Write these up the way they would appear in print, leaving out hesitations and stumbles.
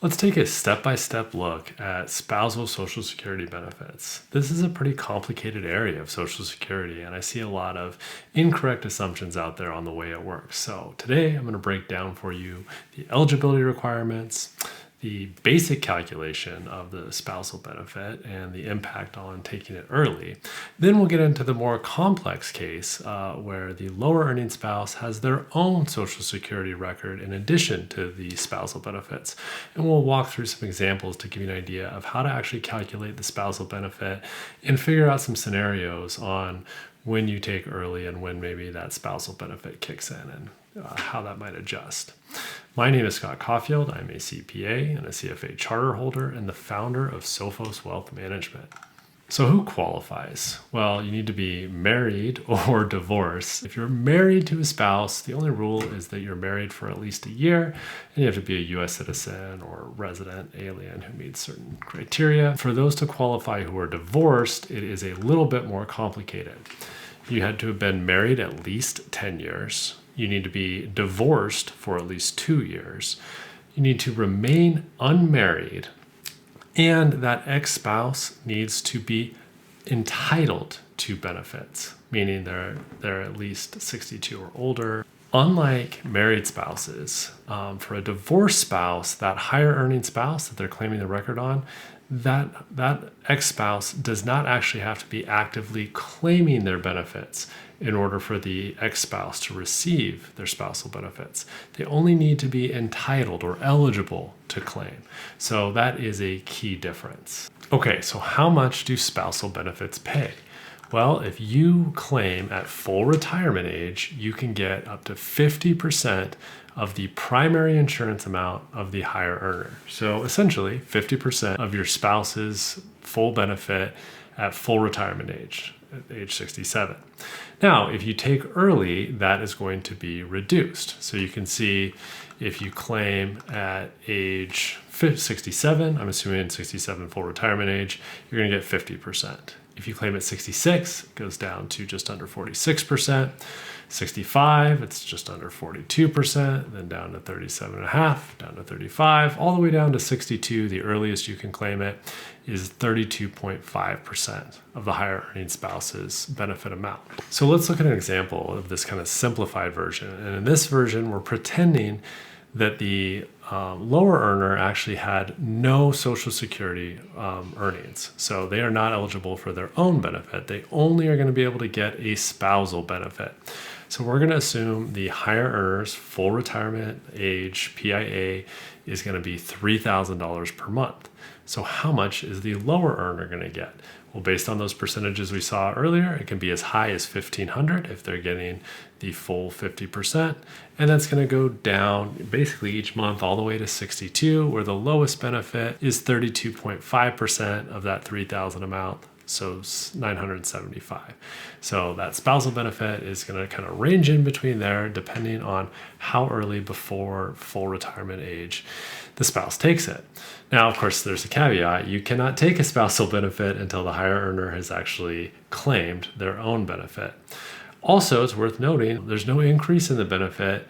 Let's take a step-by-step look at spousal Social Security benefits. This is a pretty complicated area of Social Security, and I see a lot of incorrect assumptions out there on the way it works. So today I'm going to break down for you the eligibility requirements, the basic calculation of the spousal benefit, and the impact on taking it early. Then we'll get into the more complex case where the lower earning spouse has their own Social Security record in addition to the spousal benefits. And we'll walk through some examples to give you an idea of how to actually calculate the spousal benefit and figure out some scenarios on when you take early and when maybe that spousal benefit kicks in and how that might adjust. My name is Scott Caulfield. I'm a CPA and a CFA charter holder and the founder of Sophos Wealth Management. So who qualifies? Well, you need to be married or divorced. If you're married to a spouse, the only rule is that you're married for at least a year and you have to be a U.S. citizen or resident alien who meets certain criteria. For those to qualify who are divorced, it is a little bit more complicated. You had to have been married at least 10 years. You need to be divorced for at least 2 years. You need to remain unmarried. And that ex-spouse needs to be entitled to benefits, meaning they're at least 62 or older. Unlike married spouses, for a divorced spouse, that higher earning spouse that they're claiming the record on, that ex-spouse does not actually have to be actively claiming their benefits in order for the ex-spouse to receive their spousal benefits. They only need to be entitled or eligible to claim. So that is a key difference. Okay, so how much do spousal benefits pay? Well, if you claim at full retirement age, you can get up to 50% of the primary insurance amount of the higher earner. So essentially 50% of your spouse's full benefit at full retirement age, at age 67. Now, if you take early, that is going to be reduced. So you can see if you claim at age 67, I'm assuming 67 full retirement age, you're going to get 50%. If you claim at 66, it goes down to just under 46%. 65, it's just under 42%, then down to 37.5, down to 35, all the way down to 62. The earliest you can claim it is 32.5% of the higher earning spouse's benefit amount. So let's look at an example of this kind of simplified version. And in this version, we're pretending that the lower earner actually had no Social Security earnings. So they are not eligible for their own benefit. They only are going to be able to get a spousal benefit. So we're going to assume the higher earner's full retirement age PIA is going to be $3,000 per month. So how much is the lower earner going to get? Well, based on those percentages we saw earlier, it can be as high as $1,500 if they're getting the full 50%. And that's going to go down basically each month all the way to 62, where the lowest benefit is 32.5% of that $3,000 amount. So 975. So that spousal benefit is going to kind of range in between there depending on how early before full retirement age the spouse takes it. Now, of course, there's a caveat. You cannot take a spousal benefit until the higher earner has actually claimed their own benefit. Also, it's worth noting there's no increase in the benefit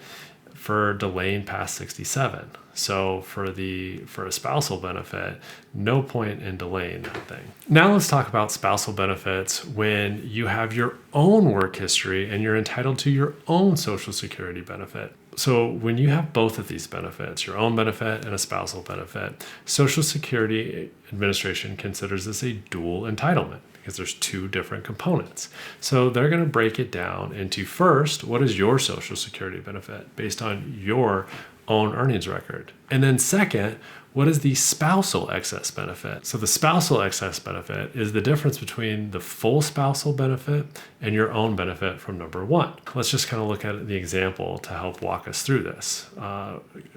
for delaying past 67. So for a spousal benefit, no point in delaying that thing. Now let's talk about spousal benefits when you have your own work history and you're entitled to your own Social Security benefit. So when you have both of these benefits, your own benefit and a spousal benefit, Social Security Administration considers this a dual entitlement because there's two different components. So they're going to break it down into first, what is your Social Security benefit based on your own earnings record? And then second, what is the spousal excess benefit? So the spousal excess benefit is the difference between the full spousal benefit and your own benefit from number one. Let's just kind of look at the example to help walk us through this.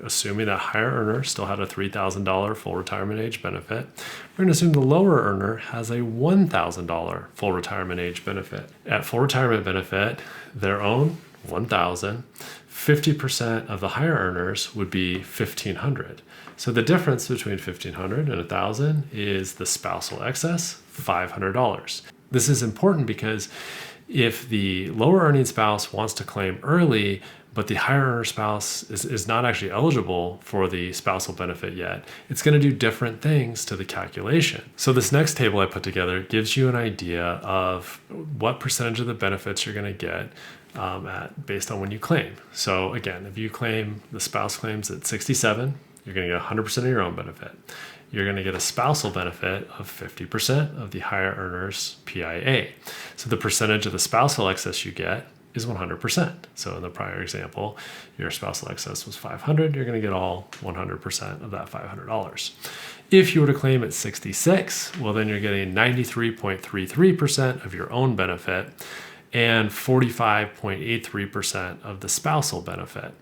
Assuming that higher earner still had a $3,000 full retirement age benefit, we're going to assume the lower earner has a $1,000 full retirement age benefit. At full retirement benefit, their own $1,000, 50% of the higher earners would be $1,500. So the difference between $1,500 and $1,000 is the spousal excess, $500. This is important because if the lower earning spouse wants to claim early, but the higher earner spouse is not actually eligible for the spousal benefit yet, it's going to do different things to the calculation. So this next table I put together gives you an idea of what percentage of the benefits you're going to get based on when you claim. So again, if you claim, the spouse claims at 67, you're going to get 100% of your own benefit. You're going to get a spousal benefit of 50% of the higher earner's PIA. So the percentage of the spousal excess you get is 100%. So in the prior example, your spousal excess was 500, you're going to get all 100% of that $500. If you were to claim at 66, well, then you're getting 93.33% of your own benefit and 45.83% of the spousal benefit.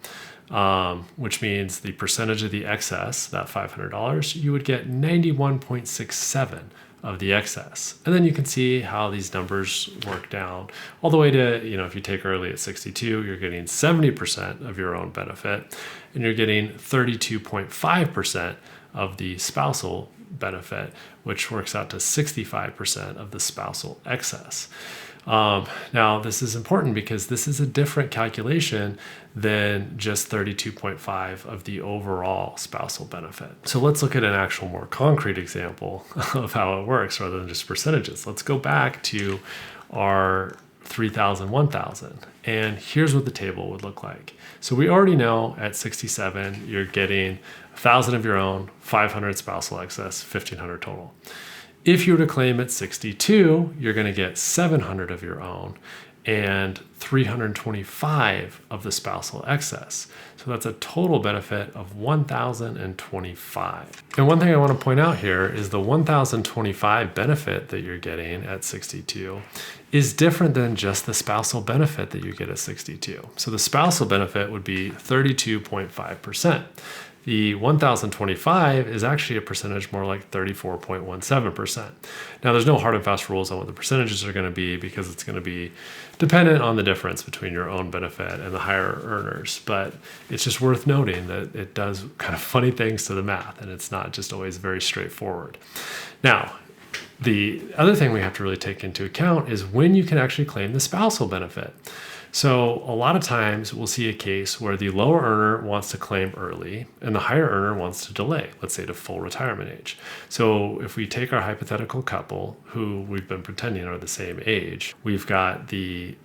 Which means the percentage of the excess, that $500, you would get 91.67 of the excess. And then you can see how these numbers work down all the way to, if you take early at 62, you're getting 70% of your own benefit, and you're getting 32.5% of the spousal benefit, which works out to 65% of the spousal excess. Now, this is important because this is a different calculation than just 32.5 of the overall spousal benefit. So let's look at an actual more concrete example of how it works rather than just percentages. Let's go back to our 3,000, 1,000. And here's what the table would look like. So we already know at 67, you're getting 1,000 of your own, 500 spousal excess, 1,500 total. If you were to claim at 62, you're going to get 700 of your own and 325 of the spousal excess. So that's a total benefit of 1,025. And one thing I want to point out here is the 1,025 benefit that you're getting at 62 is different than just the spousal benefit that you get at 62. So the spousal benefit would be 32.5%. The 1,025 is actually a percentage more like 34.17%. Now, there's no hard and fast rules on what the percentages are going to be because it's going to be dependent on the difference between your own benefit and the higher earners. But it's just worth noting that it does kind of funny things to the math, and it's not just always very straightforward. Now, the other thing we have to really take into account is when you can actually claim the spousal benefit. So a lot of times we'll see a case where the lower earner wants to claim early and the higher earner wants to delay, let's say to full retirement age. So if we take our hypothetical couple who we've been pretending are the same age, we've got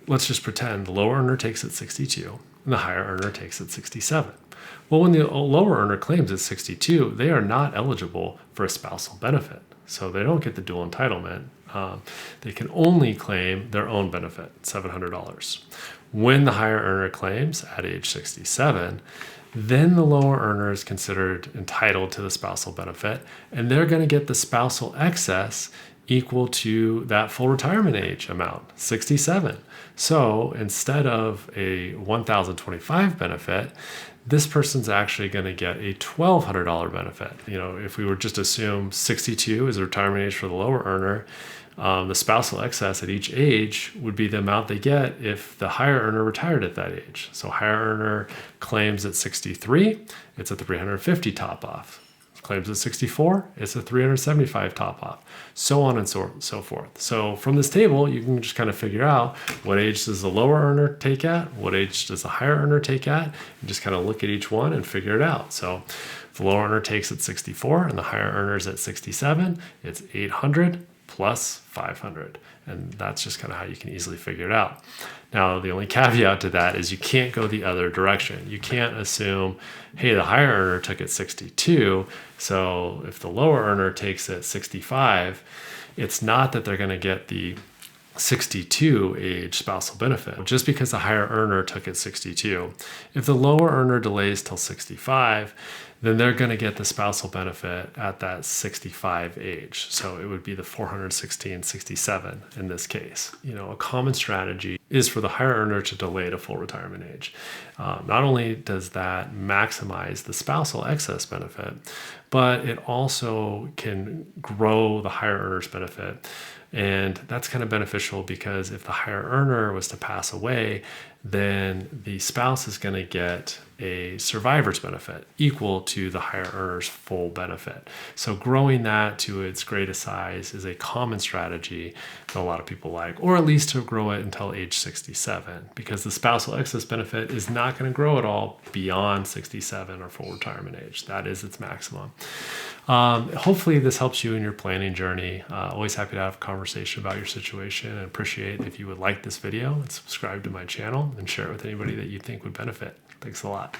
let's just pretend the lower earner takes at 62 and the higher earner takes at 67. Well, when the lower earner claims at 62, they are not eligible for a spousal benefit. So they don't get the dual entitlement. They can only claim their own benefit, $700. When the higher earner claims at age 67, then the lower earner is considered entitled to the spousal benefit, and they're going to get the spousal excess equal to that full retirement age amount, 67. So instead of a $1,025 benefit, this person's actually going to get a $1,200 benefit. If we were just assume 62 is the retirement age for the lower earner, the spousal excess at each age would be the amount they get if the higher earner retired at that age. So higher earner claims at 63, it's a 350 top off. Claims at 64, it's a 375 top off, so on and so forth. So from this table, you can just kind of figure out what age does the lower earner take at, what age does the higher earner take at, and just kind of look at each one and figure it out. So if the lower earner takes at 64 and the higher earner is at 67, it's 800 plus 500. And that's just kind of how you can easily figure it out. Now, the only caveat to that is you can't go the other direction. You can't assume, hey, the higher earner took it 62, so if the lower earner takes it 65, it's not that they're going to get the 62 age spousal benefit just because the higher earner took it 62. If the lower earner delays till 65, then they're going to get the spousal benefit at that 65 age. So it would be the 416.67 in this case. A common strategy is for the higher earner to delay to full retirement age. Not only does that maximize the spousal excess benefit, but it also can grow the higher earner's benefit. And that's kind of beneficial because if the higher earner was to pass away, then the spouse is going to get a survivor's benefit equal to the higher earner's full benefit. So growing that to its greatest size is a common strategy that a lot of people like, or at least to grow it until age 67, because the spousal excess benefit is not going to grow at all beyond 67 or full retirement age. That is its maximum. Hopefully this helps you in your planning journey. Always happy to have a conversation about your situation, and appreciate if you would like this video and subscribe to my channel and share it with anybody that you think would benefit. Thanks a lot.